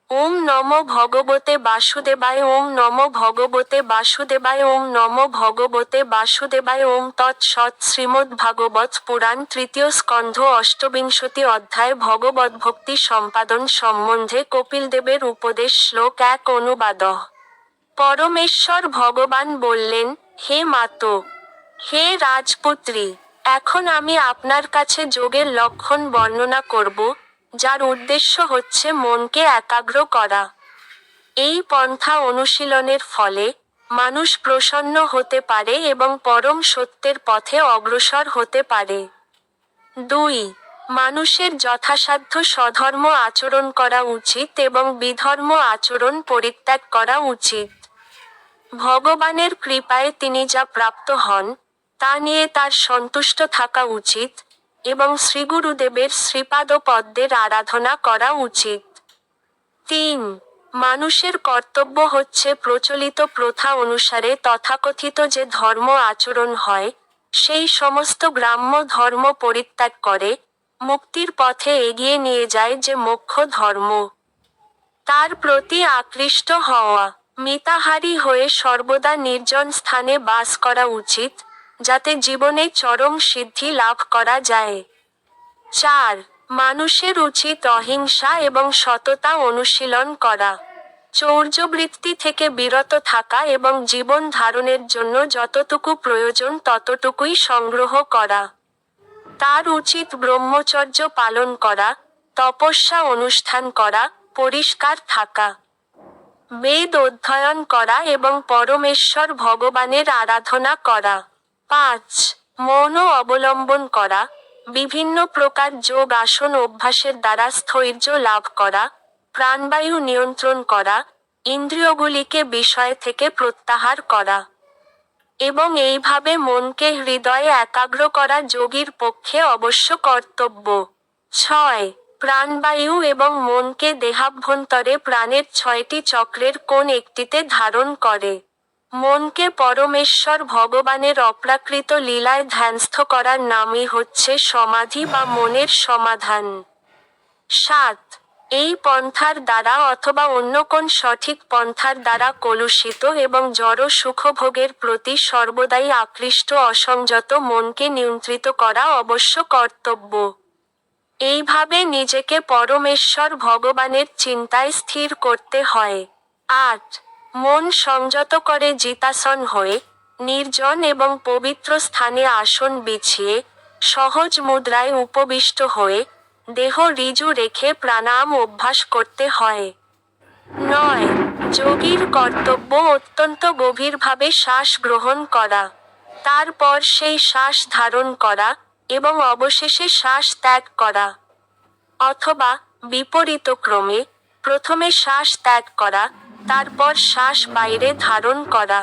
ওম নমো ভগবতে বাসুদেবায়। ওম নমো ভগবতে বাসুদেবায়। ওম নমো ভগবতে বাসুদেবায়। ওম তৎসৎ। শ্রীমদ্ভাগবত পুরাণ তৃতীয় স্কন্ধ অষ্টবিংশতি অধ্যায় ভগবদ্ভক্তি সম্পাদন সম্বন্ধে কপিলদেবের উপদেশ শ্লোক 1 অনুবাদঃ। পরমেশ্বর ভগবান বললেন, হে মাতো, হে রাজপুত্রী, এখন আমি আপনার কাছে যোগের লক্ষণ বর্ণনা করব, যার উদ্দেশ্য হচ্ছে মনকে একাগ্র করা। এই পন্থা অনুশীলনের ফলে মানুষ প্রসন্ন হতে পারে এবং পরম সত্যের পথে অগ্রসর হতে পারে। 2. মানুষের যথাসাধ্য স্বধর্ম আচরণ করা উচিত এবং বিধর্ম আচরণ পরিত্যাগ করা উচিত। ভগবানের কৃপায় তিনি যা প্রাপ্ত হন, তা নিয়ে তার সন্তুষ্ট থাকা উচিত, এবং শ্রীগুরুদেবের শ্রীপাদপদ্মের আরাধনা করা উচিত। 3. মানুষের কর্তব্য হচ্ছে প্রচলিত প্রথা অনুসারে তথাকথিত যে ধর্ম আচরণ হয়, সেই সমস্ত গ্রাম্য ধর্ম পরিত্যাগ করে, মুক্তির পথে এগিয়ে নিয়ে যায় যে মোক্ষ ধর্ম, তার প্রতি আকৃষ্ট হওয়া। মিতাহারী হয়ে সর্বদা নির্জন স্থানে বাস করা উচিত, যাতে জীবনে চরম সিদ্ধি লাভ করা যায়। 4. মানুষের উচিত অহিংসা এবং সততা অনুশীলন করা। চৌর্যবৃত্তি থেকে বিরত থাকা এবং জীবন ধারণের জন্য যতটুকু প্রয়োজন ততটুকুই সংগ্রহ করা। তার উচিত ব্রহ্মচর্য পালন করা, তপস্যা অনুষ্ঠান করা, পরিষ্কার থাকা, বেদ অধ্যয়ন করা এবং পরমেশ্বর ভগবানের আরাধনা করা। 5. মৌন অবলম্বন করা, বিভিন্ন প্রকার যোগ আসন অভ্যাসের দ্বারা স্থৈর্য লাভ করা, প্রাণবায়ু নিয়ন্ত্রণ করা, ইন্দ্রিয়গুলিকে বিষয় থেকে প্রত্যাহার করা, এবং এইভাবে মনকে হৃদয়ে একাগ্র করা যোগীর পক্ষে অবশ্য কর্তব্য। 6. প্রাণবায়ু এবং মনকে দেহাভ্যন্তরে প্রাণের 6টি চক্রের কোন একটিতে ধারণ করে মনকে পরমেশ্বর ভগবানের অপ্রাকৃত লীলায় ধ্যানস্থ করার নামই হচ্ছে সমাধি বা মনের সমাধান। 7. এই পন্থার দ্বারা অথবা অন্য কোন সঠিক পন্থার দ্বারা কলুষিত এবং জড় সুখভোগের প্রতি সর্বদাই আকৃষ্ট অসংযত মনকে নিয়ন্ত্রিত করা অবশ্য কর্তব্য। এইভাবে নিজেকে পরমেশ্বর ভগবানের চিন্তায় স্থির করতে হয়। 8. মন সংযত করে জিতাসন হয়ে, নির্জন এবং পবিত্র স্থানে আসন বিছিয়ে, সহজ মুদ্রায় উপবিষ্ট হয়ে, দেহ ঋজু রেখে প্রাণায়াম অভ্যাস করতে হয়। 9. যোগীর কর্তব্য অত্যন্ত গভীরভাবে শ্বাস গ্রহণ করা, তারপর সেই শ্বাস ধারণ করা, এবং অবশেষে শ্বাস ত্যাগ করা। অথবা বিপরীতক্রমে, প্রথমে শ্বাস ত্যাগ করা, তারপর শ্বাস বাইরে ধারণ করা,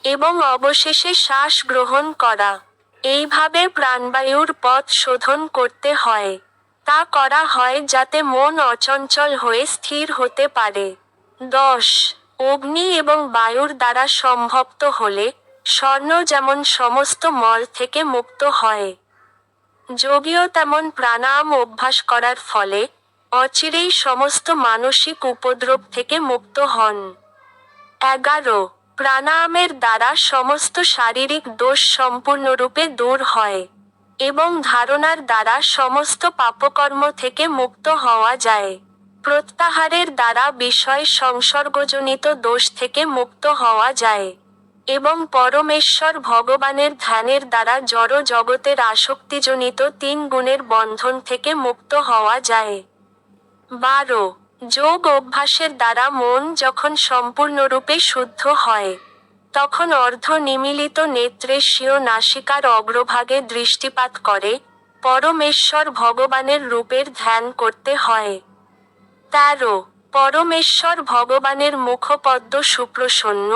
এবং অবশেষে শ্বাস গ্রহণ করা। এইভাবে প্রাণবায়ুর পথ শোধন করতে হয়। তা করা হয় যাতে মন অচঞ্চল হয়ে স্থির হতে পারে। 10. অগ্নি এবং বায়ুর দ্বারা সম্ভক্ত হলে স্বর্ণ যেমন সমস্ত মল থেকে মুক্ত হয়, যোগীও তেমন প্রাণায়াম অভ্যাস করার ফলে অচিরেই সমস্ত মানসিক উপদ্রব থেকে মুক্ত হন। 11. প্রাণায়ামের দ্বারা সমস্ত শারীরিক দোষ সম্পূর্ণরূপে দূর হয়, এবং ধারণার দ্বারা সমস্ত পাপকর্ম থেকে মুক্ত হওয়া যায়। প্রত্যাহারের দ্বারা বিষয় সংসর্গজনিত দোষ থেকে মুক্ত হওয়া যায়, এবং পরমেশ্বর ভগবানের ধ্যানের দ্বারা জড় জগতের আসক্তিজনিত 3 গুণের বন্ধন থেকে মুক্ত হওয়া যায়। 12. যোগ অভ্যাসের দ্বারা মন যখন সম্পূর্ণরূপে শুদ্ধ হয়, তখন অর্ধ নিমীলিত নেত্রে স্বীয় নাসিকার অগ্রভাগে দৃষ্টিপাত করে পরমেশ্বর ভগবানের রূপের ধ্যান করতে হয়। 13. পরমেশ্বর ভগবানের মুখপদ্ম সুপ্রসন্ন,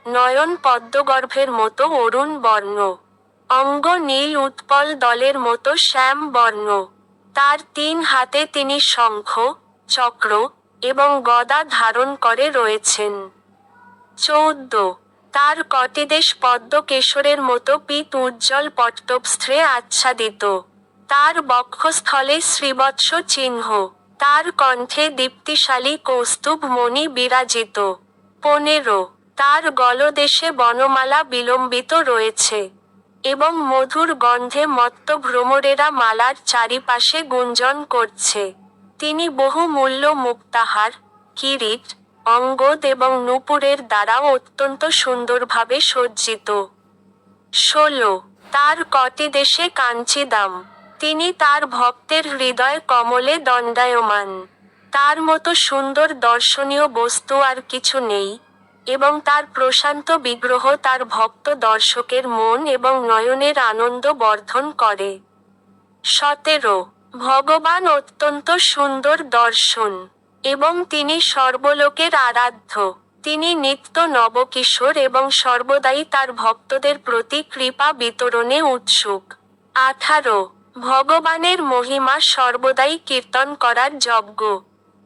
নয়ন পদ্মগর্ভের মতো অরুণ বর্ণ, অঙ্গ নীল উৎপল দলের মতো শ্যাম বর্ণ। তার 3 হাতে তিনি শঙ্খ, চক্র এবং গদা ধারণ করে রয়েছেন। 14. তার কটিদেশ পদ্ম কেশরের মতো পীত উজ্জ্বল পট্টবস্ত্রে আচ্ছাদিত। তার বক্ষস্থলে শ্রীবৎস চিহ্ন। তার কণ্ঠে দীপ্তিশালী কৌস্তুভ মণি বিরাজিত। 15 তার গলদেশে বনমালা বিলম্বিত রয়েছে এবং মধুর গন্ধে মত্ত ভ্রমরেরা মালার চারিপাশে গুঞ্জন করছে। তিনি বহুমূল্য মুক্তাহার, কিরীট, অঙ্গদ এবং নূপুরের দ্বারাও অত্যন্ত সুন্দরভাবে সজ্জিত। 16 তার কটিদেশে কাঞ্চিদাম। তিনি তার ভক্তের হৃদয় কমলে দণ্ডায়মান। তার মতো সুন্দর দর্শনীয় বস্তু আর কিছু নেই, এবং তার প্রশান্ত বিগ্রহ তার ভক্ত দর্শকের মন এবং নয়নের আনন্দ বর্ধন করে। 17 ভগবান অত্যন্ত সুন্দর দর্শন, এবং তিনি সর্বলোকের আরাধ্য। তিনি নিত্য নবকিশোর এবং সর্বদাই তার ভক্তদের প্রতি কৃপা বিতরণে উৎসুক। 18 ভগবানের মহিমা সর্বদাই কীর্তন করার যোগ্য,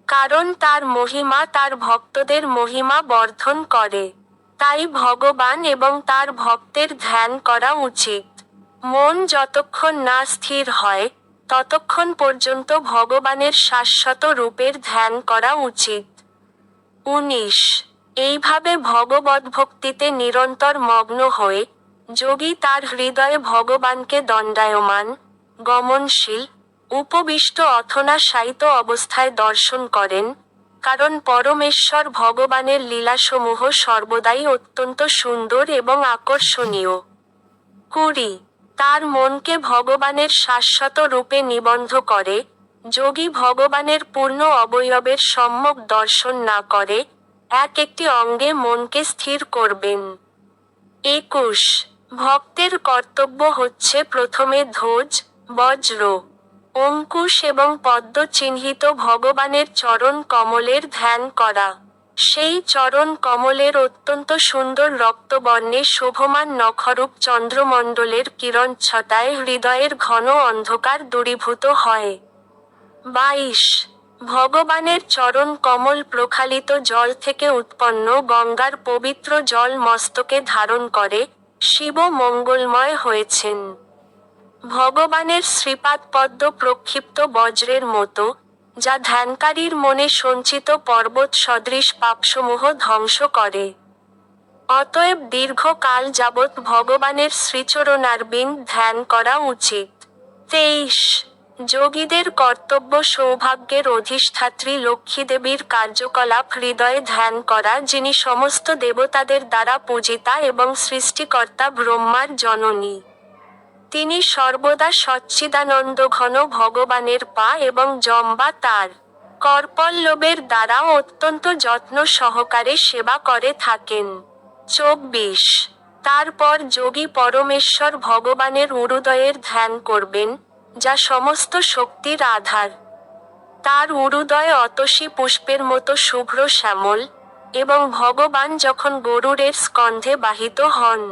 কারণ তার মহিমা তার ভক্তদের মহিমা বর্ধন করে। তাই ভগবান এবং তার ভক্তের ধ্যান করা উচিত। মন যতক্ষণ না স্থির হয়, ততক্ষণ পর্যন্ত ভগবানের শাশ্বত রূপের ধ্যান করা উচিত। 19 এইভাবে ভগবদ্ভক্তিতে নিরন্তর মগ্ন হয়ে, যোগী তার হৃদয়ে ভগবানকে দণ্ডায়মান, গমনশীল, উপবিষ্ট অথবা শায়িত অবস্থায় দর্শন করেন, কারণ পরমেশ্বর ভগবানের লীলাসমূহ সর্বদাই অত্যন্ত সুন্দর এবং আকর্ষণীয়। 20 তার মনকে ভগবানের শাশ্বত রূপে নিবন্ধ করে, যোগী ভগবানের পূর্ণ অবয়বের সম্যক দর্শন না করে, একটি অঙ্গে মনকে স্থির করবেন। 21 ভক্তের কর্তব্য হচ্ছে প্রথমে ধ্বজ, বজ্র, অঙ্কুশ এবং পদ্ম চিহ্নিত ভগবানের চরণ কমলের ধ্যান করা। সেই চরণ কমলের অত্যন্ত সুন্দর রক্তবর্ণে শোভমান নখরূপ চন্দ্রমণ্ডলের কিরণচ্ছটায় হৃদয়ের ঘন অন্ধকার দূরীভূত হয়। 22 ভগবানের চরণ কমল প্রক্ষালিত জল থেকে উৎপন্ন গঙ্গার পবিত্র জল মস্তকে ধারণ করে, শিব মঙ্গলময় হয়েছেন। ভগবানের শ্রীপাদপদ্ম প্রক্ষিপ্ত বজ্রের মতো, যা ধ্যানকারীর মনে সঞ্চিত পর্বত সদৃশ পাপসমূহ ধ্বংস করে। অতএব দীর্ঘকাল যাবৎ ভগবানের শ্রীচরণারবিন্দ ধ্যান করা উচিত। 23 যোগীদের কর্তব্য সৌভাগ্যের অধিষ্ঠাত্রী লক্ষ্মীদেবীর কার্যকলাপ হৃদয়ে ধ্যান করা, যিনি সমস্ত দেবতাদের দ্বারা পূজিতা এবং সৃষ্টিকর্তা ব্রহ্মার জননী। তিনি সর্বদা সচ্চিদানন্দঘন ভগবানের পা এবং জম্বা তার করপল্লবের দ্বারাও অত্যন্ত যত্ন সহকারে সেবা করে থাকেন। 24 তারপর যোগী পরমেশ্বর ভগবানের উরুদয়ের ধ্যান করবেন, যা সমস্ত শক্তির আধার। তার উরুদয় অতসী পুষ্পের মতো শুভ্র শ্যামল, এবং ভগবান যখন গরুড়ের স্কন্ধে বাহিত হন,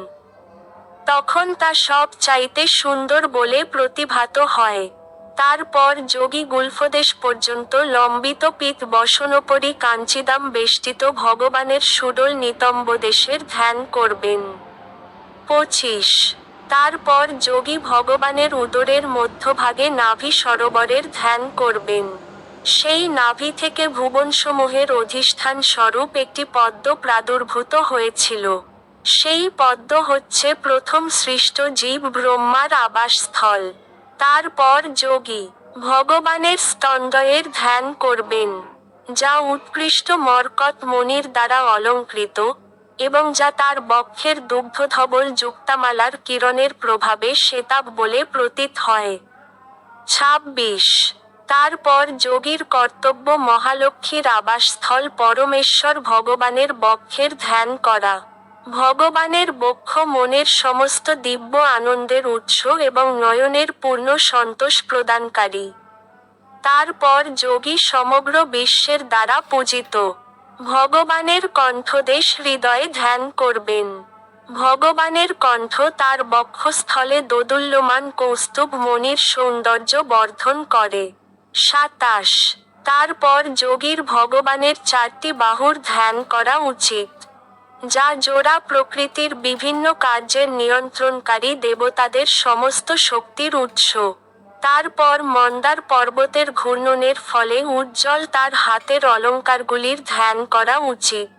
তখন তা সব চাইতে সুন্দর বলে প্রতিভাত হয়। তারপর যোগী গুল্ফদেশ পর্যন্ত লম্বিত পীত বসনোপরি কাঞ্চিদাম বেষ্টিত ভগবানের সুডল নিতম্বদেশের ধ্যান করবেন। 25 তারপর যোগী ভগবানের উদরের মধ্যভাগে নাভি সরোবরের ধ্যান করবেন। সেই নাভি থেকে ভুবনসমূহের অধিষ্ঠান স্বরূপ একটি পদ্ম প্রাদুর্ভূত হয়েছিল। সেই পদ্ম হচ্ছে প্রথম সৃষ্ট জীব ব্রহ্মার আবাসস্থল। তারপর যোগী ভগবানের স্তন্ডয়ের ধ্যান করবেন, যা উৎকৃষ্ট মরকত মণির দ্বারা অলঙ্কৃত, এবং যা তার বক্ষের দুগ্ধধবল যুক্তামালার কিরণের প্রভাবে শ্বেতাভ বলে প্রতীত হয়। 26 তারপর যোগীর কর্তব্য মহালক্ষ্মীর আবাসস্থল পরমেশ্বর ভগবানের বক্ষের ধ্যান করা। ভগবানের বক্ষ মনের সমস্ত দিব্য আনন্দের উৎস এবং নয়নের পূর্ণ সন্তোষ প্রদানকারী। তারপর যোগী সমগ্র বিশ্বের দ্বারা পূজিত ভগবানের কণ্ঠদেশ হৃদয়ে ধ্যান করবেন। ভগবানের কণ্ঠ তার বক্ষস্থলে দোদুল্যমান কৌস্তুভ মণির সৌন্দর্য বর্ধন করে। 27 তারপর যোগীর ভগবানের 4টি বাহুর ধ্যান করা উচিত, যা জোড়া প্রকৃতির বিভিন্ন কার্যের নিয়ন্ত্রণকারী দেবতাদের সমস্ত শক্তির উৎস। তারপর মন্দার পর্বতের ঘূর্ণনের ফলে উজ্জ্বল তার হাতের অলঙ্কারগুলির ধ্যান করা উচিত।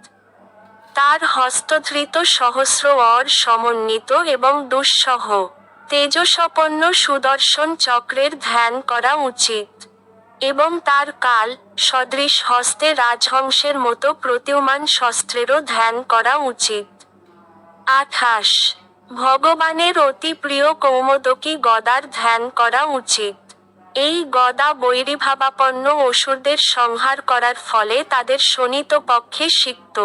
তার হস্তধৃত সহস্র অর সমন্বিত এবং দুঃসহ তেজসপন্ন সুদর্শন চক্রের ধ্যান করা উচিত। এবং তার কাল সদৃশ হস্তে রাজহংসের মতো প্রতীয়মান শস্ত্রেরও ধ্যান করা উচিত। 28 ভগবানের অতি প্রিয় কৌমোদকী গদার ধ্যান করা উচিত। এই গদা বৈরীভাবাপন্ন অসুরদের সংহার করার ফলে তাদের শোণিত পক্ষে সিক্ত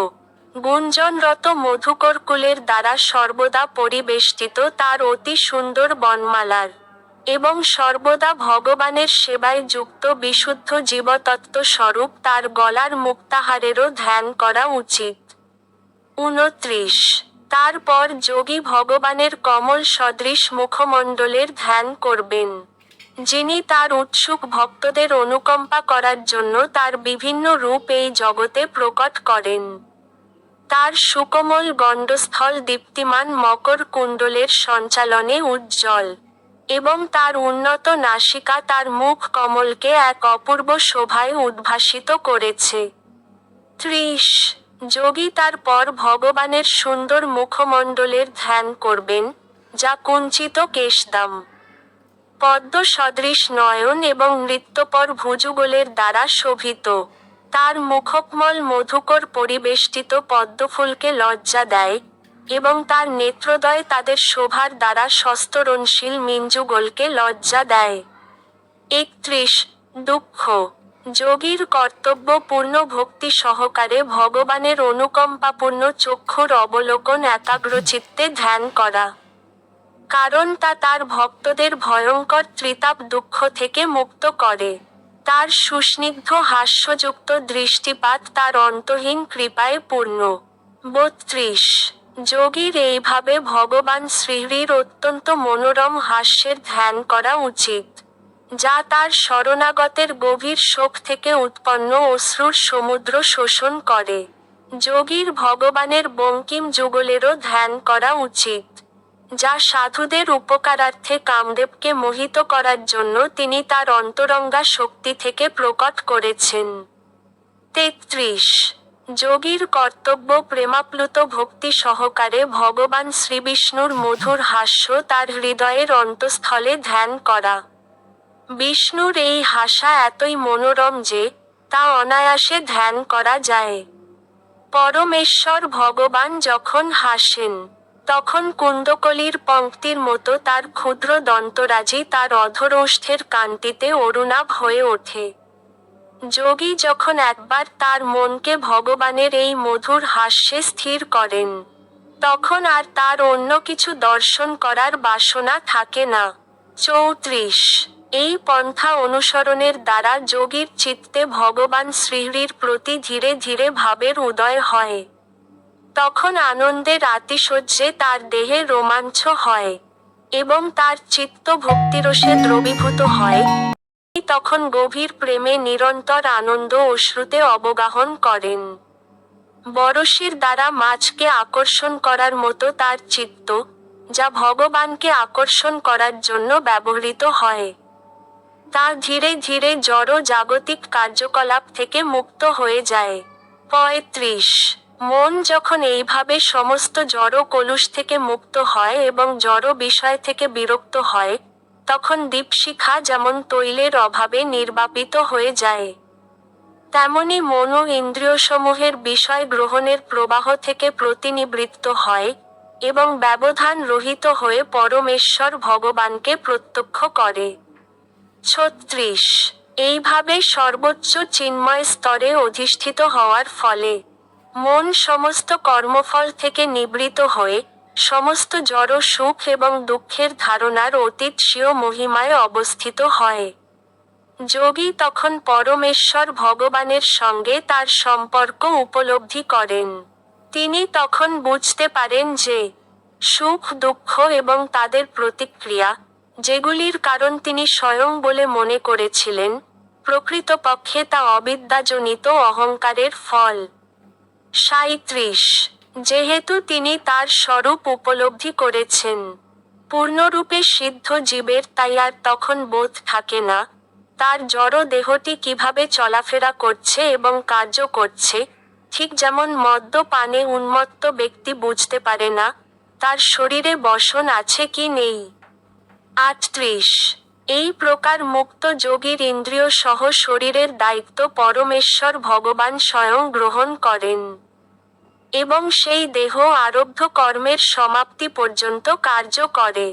গুঞ্জনরত মধুকরকুলের দ্বারা সর্বদা পরিবেষ্টিত তার অতি সুন্দর বনমালার এবং সর্বদা ভগবানের সেবায় যুক্ত বিশুদ্ধ জীবতত্ত্ব স্বরূপ তার গলার মুক্তাহারেরও ধ্যান করা উচিত। 29 তারপর যোগী ভগবানের কমল সদৃশ মুখমণ্ডলের ধ্যান করবেন, যিনি তার উৎসুক ভক্তদের অনুকম্পা করার জন্য তার বিভিন্ন রূপ এই জগতে প্রকট করেন। তার সুকোমল গণ্ডস্থল দীপ্তিমান মকর কুণ্ডলের সঞ্চালনে উজ্জ্বল, এবং তার উন্নত নাসিকা তার মুখ কমলকে এক অপূর্ব শোভায় উদ্ভাসিত করেছে। 30 যোগী তারপর ভগবানের সুন্দর মুখমণ্ডলের ধ্যান করবেন, যা কুঞ্চিত কেশদাম, পদ্ম সদৃশ নয়ন এবং নৃত্যপর ভুজুগলের দ্বারা শোভিত। তার মুখকমল মধুকর পরিবেষ্টিত পদ্মফুলকে লজ্জা দেয়, এবং তার নেত্রদ্বয় তাদের শোভার দ্বারা সস্তরণশীল মিঞ্জুগলকে লজ্জা দেয়। 31 দুঃখ যোগীর কর্তব্য পূর্ণ ভক্তি সহকারে ভগবানের অনুকম্পাপূর্ণ চক্ষুর অবলোকন একাগ্রচিত্তে ধ্যান করা, কারণ তা তার ভক্তদের ভয়ঙ্কর ত্রিতাপ দুঃখ থেকে মুক্ত করে। তার সুস্নিগ্ধ হাস্যযুক্ত দৃষ্টিপাত তার অন্তহীন কৃপায় পূর্ণ। 32 যোগীর এইভাবে ভগবান শ্রীহরির অত্যন্ত মনোরম হাস্যের ধ্যান করা উচিত, যা তার শরণাগতের গভীর শোক থেকে উৎপন্ন অশ্রুর সমুদ্র শোষণ করে। যোগীর ভগবানের বঙ্কিম যুগলেরও ধ্যান করা উচিত, যা সাধুদের উপকারার্থে কামদেবকে মোহিত করার জন্য তিনি তার অন্তরঙ্গা শক্তি থেকে প্রকট করেছেন। 33 যোগীর কর্তব্য প্রেমাপ্লুত ভক্তি সহকারে ভগবান শ্রীবিষ্ণুর মধুর হাস্য তার হৃদয়ের অন্তঃস্থলে ধ্যান করা। বিষ্ণুর এই হাসা এতই মনোরম যে তা অনায়াসে ধ্যান করা যায়। পরমেশ্বর ভগবান যখন হাসেন, তখন কুন্দকলির পঙ্ক্তির মতো তার ক্ষুদ্র দন্তরাজি তার অধরৌষ্ঠের কান্তিতে অরুণাভ হয়ে ওঠে। যোগী যখন একবার তার মনকে ভগবানের এই মধুর হাস্যে স্থির করেন, তখন আর তার অন্য কিছু দর্শন করার বাসনা থাকে না। 34 এই পন্থা অনুসরণের দ্বারা যোগীর চিত্তে ভগবান শ্রীহরির প্রতি ধীরে ধীরে ভাবের উদয় হয়। তখন আনন্দের আতিশয্যে তার দেহে রোমাঞ্চ হয়, এবং তার চিত্ত ভক্তিরসে দ্রবীভূত হয়। তিনি তখন গভীর প্রেমে নিরন্তর আনন্দ অশ্রুতে অবগাহন করেন। বরশির দ্বারা মাছকে আকর্ষণ করার মতো তার চিত্ত, যা ভগবানকে আকর্ষণ করার জন্য ব্যবহৃত হয়, তা ধীরে ধীরে জড় জাগতিক কার্যকলাপ থেকে মুক্ত হয়ে যায়। 35 মন যখন এইভাবে সমস্ত জড় কলুষ থেকে মুক্ত হয় এবং জড় বিষয় থেকে বিরক্ত হয়, তখন দীপশিখা যেমন তৈলের অভাবে নির্বাপিত হয়ে যায়, তেমনি মন ও ইন্দ্রিয়সমূহের বিষয় গ্রহণের প্রবাহ থেকে প্রতিনিবৃত্ত হয়, এবং ব্যবধান রহিত হয়ে পরমেশ্বর ভগবানকে প্রত্যক্ষ করে। 36 এইভাবে সর্বোচ্চ চিন্ময় স্তরে অধিষ্ঠিত হওয়ার ফলে মন সমস্ত কর্মফল থেকে নিবৃত হয়ে সমস্ত জড় সুখ এবং দুঃখের ধারণার অতীত স্বীয় মহিমায় অবস্থিত হয়। যোগী তখন পরমেশ্বর ভগবানের সঙ্গে তার সম্পর্ক উপলব্ধি করেন। তিনি তখন বুঝতে পারেন যে সুখ দুঃখ এবং তাদের প্রতিক্রিয়া, যেগুলির কারণ তিনি স্বয়ং বলে মনে করেছিলেন, প্রকৃতপক্ষে তা অবিদ্যাজনিত অহংকারের ফল। 37 যেহেতু তিনি তার স্বরূপ উপলব্ধি করেছেন, পূর্ণরূপে সিদ্ধ জীবের তাই আর তখন বোধ থাকে না, তার জড় দেহটি কিভাবে চলাফেরা করছে এবং কার্য করছে, ঠিক যেমন মদ্যপানে উন্মত্ত ব্যক্তি বুঝতে পারে না, তার শরীরে বসন আছে কি নেই। 38 এই প্রকার মুক্ত যোগীর ইন্দ্রিয় সহ শরীরের দায়িত্ব পরমেশ্বর ভগবান স্বয়ং গ্রহণ করেন এবং সেই দেহ আরব্ধ কর্মের সমাপ্তি পর্যন্ত কার্য করে।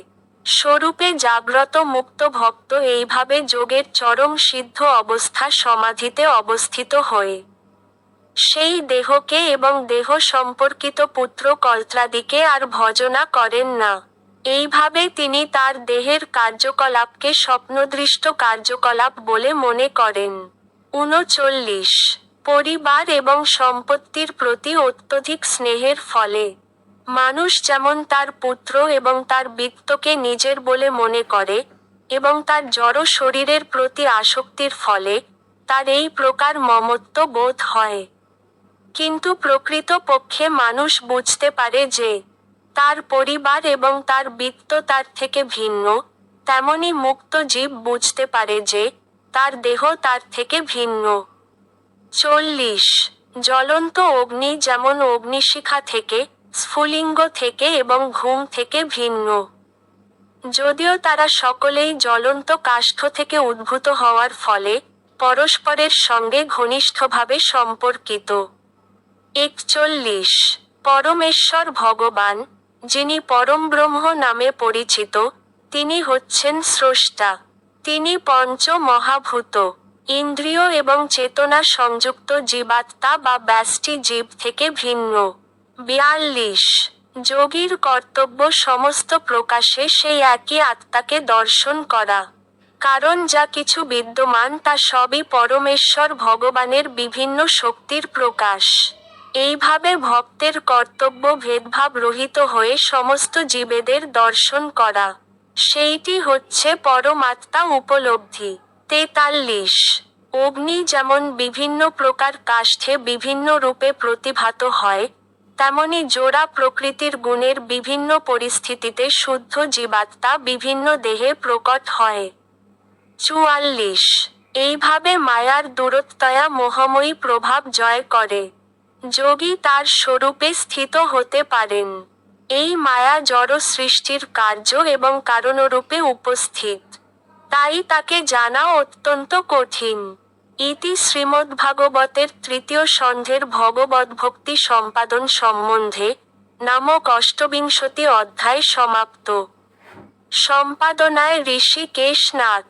স্বরূপে জাগ্রত মুক্ত ভক্ত এইভাবে যোগের চরম সিদ্ধ অবস্থা সমাধিতে অবস্থিত হয়ে সেই দেহকে এবং দেহ সম্পর্কিত পুত্র কলত্রাদিকে আর ভজনা করেন না। এইভাবে তিনি তার দেহের কার্যকলাপকে স্বপ্নদৃষ্ট কার্যকলাপ বলে মনে করেন। 39 পরিবার এবং সম্পত্তির প্রতি অত্যধিক স্নেহের ফলে মানুষ যেমন তার পুত্র এবং তার বিত্তকে নিজের বলে মনে করে, এবং তার জড় শরীরের প্রতি আসক্তির ফলে তার এই প্রকার মমত্ব বোধ হয়। কিন্তু প্রকৃত পক্ষে মানুষ বুঝতে পারে যে তার পরিবার এবং তার বিত্ত তার থেকে ভিন্ন, তেমনি মুক্ত জীব বুঝতে পারে যে তার দেহ তার থেকে ভিন্ন। 40 জ্বলন্ত অগ্নি যেমন অগ্নিশিখা থেকে, স্ফুলিঙ্গ থেকে এবং ঘুম থেকে ভিন্ন, যদিও তারা সকলেই জ্বলন্ত কাষ্ঠ থেকে উদ্ভূত হওয়ার ফলে পরস্পরের সঙ্গে ঘনিষ্ঠভাবে সম্পর্কিত। 41 পরমেশ্বর ভগবান, যিনি পরমব্রহ্ম নামে পরিচিত, তিনি হচ্ছেন স্রষ্টা। তিনি পঞ্চ মহাভূত, ইন্দ্রিয় এবং চেতনা সংযুক্ত জীবাত্মা বা ব্যষ্টি জীব থেকে ভিন্ন। 42 যোগীর কর্তব্য সমস্ত প্রকাশে সেই একই আত্মাকে দর্শন করা, কারণ যা কিছু বিদ্যমান তা সবই পরমেশ্বর ভগবানের বিভিন্ন শক্তির প্রকাশ। এইভাবে ভক্তের কর্তব্য ভেদভাব রহিত হয়ে সমস্ত জীবেদের দর্শন করা, সেইটি হচ্ছে পরমাত্মা উপলব্ধি। 43 অগ্নি যেমন বিভিন্ন প্রকার কাষ্ঠে বিভিন্ন রূপে প্রতিভাত হয়, তেমনি জোড়া প্রকৃতির গুণের বিভিন্ন পরিস্থিতিতে শুদ্ধ জীবাত্মা বিভিন্ন দেহে প্রকট হয়। 44 এইভাবে মায়ার দূরত্বয়া মোহময়ী প্রভাব জয় করে যোগী তার স্বরূপে স্থিত হতে পারেন। এই মায়া জড় সৃষ্টির কার্য এবং কারণরূপে উপস্থিত, তাই তাকে জানা অত্যন্ত কঠিন। ইতি শ্রীমদ্ভাগবতের তৃতীয় স্কন্ধের ভগবদ্ভক্তি সম্পাদন সম্বন্ধে নামক অষ্টবিংশতি অধ্যায় সমাপ্ত। সম্পাদনায় ঋষিকেশ নাথ।